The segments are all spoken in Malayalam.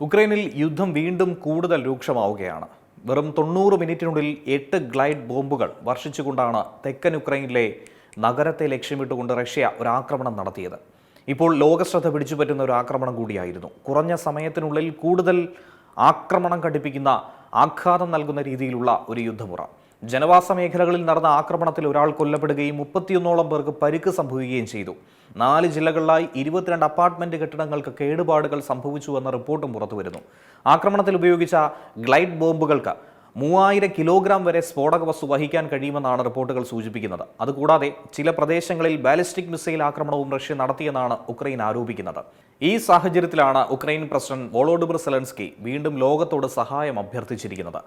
ഉക്രൈനിൽ യുദ്ധം വീണ്ടും കൂടുതൽ രൂക്ഷമാവുകയാണ്. വെറും 90 മിനിറ്റിനുള്ളിൽ 8 ഗ്ലൈഡ് ബോംബുകൾ വർഷിച്ചുകൊണ്ടാണ് തെക്കൻ യുക്രൈനിലെ നഗരത്തെ ലക്ഷ്യമിട്ടുകൊണ്ട് റഷ്യ ഒരു ആക്രമണം നടത്തിയത്. ഇപ്പോൾ ലോകശ്രദ്ധ പിടിച്ചുപറ്റുന്ന ഒരു ആക്രമണം കൂടിയായിരുന്നു. കുറഞ്ഞ സമയത്തിനുള്ളിൽ കൂടുതൽ ആക്രമണം ഘടിപ്പിക്കുന്ന, ആഘാതം നൽകുന്ന രീതിയിലുള്ള ഒരു യുദ്ധമുറ. ജനവാസ മേഖലകളിൽ നടന്ന ആക്രമണത്തിൽ ഒരാൾ കൊല്ലപ്പെടുകയും 31ഓളം പേർക്ക് പരിക്ക് സംഭവിക്കുകയും ചെയ്തു. 4 ജില്ലകളിലായി 22 അപ്പാർട്ട്മെന്റ് കെട്ടിടങ്ങൾക്ക് കേടുപാടുകൾ സംഭവിച്ചുവെന്ന റിപ്പോർട്ടും പുറത്തുവരുന്നു. ആക്രമണത്തിൽ ഉപയോഗിച്ച ഗ്ലൈഡ് ബോംബുകൾക്ക് 3000 കിലോഗ്രാം വരെ സ്ഫോടക വസ്തു വഹിക്കാൻ കഴിയുമെന്നാണ് റിപ്പോർട്ടുകൾ സൂചിപ്പിക്കുന്നത്. അതുകൂടാതെ ചില പ്രദേശങ്ങളിൽ ബാലിസ്റ്റിക് മിസൈൽ ആക്രമണവും റഷ്യ നടത്തിയെന്നാണ് ഉക്രൈൻ ആരോപിക്കുന്നത്. ഈ സാഹചര്യത്തിലാണ് ഉക്രൈൻ പ്രസിഡന്റ് വോളോഡിമിർ സെലൻസ്കി വീണ്ടും ലോകത്തോട് സഹായം അഭ്യർത്ഥിച്ചിരിക്കുന്നത്.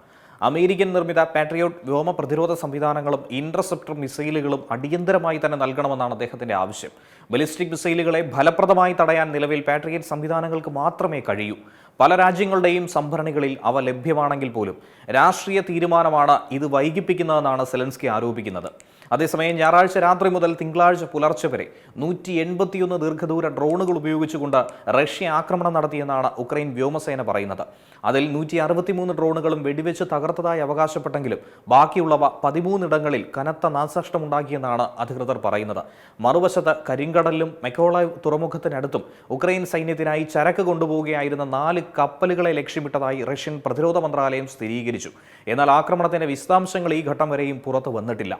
അമേരിക്കൻ നിർമ്മിത പാട്രിയോട്ട് വ്യോമ പ്രതിരോധ സംവിധാനങ്ങളും ഇന്റർസെപ്റ്റർ മിസൈലുകളും അടിയന്തരമായി തന്നെ നൽകണമെന്നാണ് അദ്ദേഹത്തിന്റെ ആവശ്യം. ബലിസ്റ്റിക് മിസൈലുകളെ ഫലപ്രദമായി തടയാൻ നിലവിൽ പാട്രിയറ്റ് സംവിധാനങ്ങൾക്ക് മാത്രമേ കഴിയൂ. പല രാജ്യങ്ങളുടെയും സംഭരണികളിൽ അവ ലഭ്യമാണെങ്കിൽ പോലും രാഷ്ട്രീയ തീരുമാനമാണ് ഇത് വൈകിപ്പിക്കുന്നതെന്നാണ് സെലൻസ്കി ആരോപിക്കുന്നത്. അതേസമയം ഞായറാഴ്ച രാത്രി മുതൽ തിങ്കളാഴ്ച പുലർച്ചെ വരെ 181 ദീർഘദൂര ഡ്രോണുകൾ ഉപയോഗിച്ചുകൊണ്ട് റഷ്യ ആക്രമണം നടത്തിയെന്നാണ് ഉക്രൈൻ വ്യോമസേന പറയുന്നത്. അതിൽ 163 ഡ്രോണുകളും വെടിവെച്ച് തകർത്തതായി അവകാശപ്പെട്ടെങ്കിലും ബാക്കിയുള്ളവ 13 ഇടങ്ങളിൽ കനത്ത നാശനഷ്ടമുണ്ടാക്കിയെന്നാണ് അധികൃതർ പറയുന്നത്. മറുവശത്ത് കരിങ്കടലിലും മെക്കോളൈവ് തുറമുഖത്തിനടുത്തും ഉക്രൈൻ സൈന്യത്തിനായി ചരക്ക് കൊണ്ടുപോവുകയായിരുന്ന 4 കപ്പലുകളെ ലക്ഷ്യമിട്ടതായി റഷ്യൻ പ്രതിരോധ മന്ത്രാലയം സ്ഥിരീകരിച്ചു. എന്നാൽ ആക്രമണത്തിന്റെ വിശദാംശങ്ങൾ ഈ ഘട്ടം വരെയും പുറത്തു വന്നിട്ടില്ല.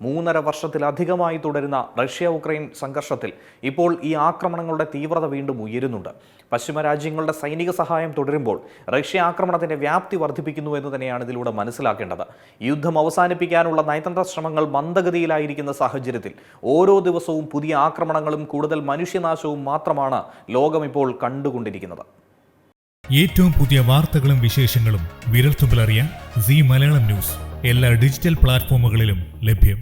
3.5 വർഷത്തിലധികമായി തുടരുന്ന റഷ്യ ഉക്രൈൻ സംഘർഷത്തിൽ ഇപ്പോൾ ഈ ആക്രമണങ്ങളുടെ തീവ്രത വീണ്ടും ഉയരുന്നുണ്ട്. പശ്ചിമ രാജ്യങ്ങളുടെ സൈനിക സഹായം തുടരുമ്പോൾ റഷ്യ ആക്രമണത്തിന്റെ വ്യാപ്തി വർദ്ധിപ്പിക്കുന്നു എന്ന് തന്നെയാണ് ഇതിലൂടെ മനസ്സിലാക്കേണ്ടത്. യുദ്ധം അവസാനിപ്പിക്കാനുള്ള നയതന്ത്ര ശ്രമങ്ങൾ മന്ദഗതിയിലായിരിക്കുന്ന സാഹചര്യത്തിൽ ഓരോ ദിവസവും പുതിയ ആക്രമണങ്ങളും കൂടുതൽ മനുഷ്യനാശവും മാത്രമാണ് ലോകം ഇപ്പോൾ കണ്ടുകൊണ്ടിരിക്കുന്നത്. ഏറ്റവും പുതിയ വാർത്തകളും വിശേഷങ്ങളും വിരൽത്തുമ്പിലറിയാൻ സീ മലയാളം ന്യൂസ് എല്ലാ ഡിജിറ്റൽ പ്ലാറ്റ്ഫോമുകളിലും ലഭ്യം.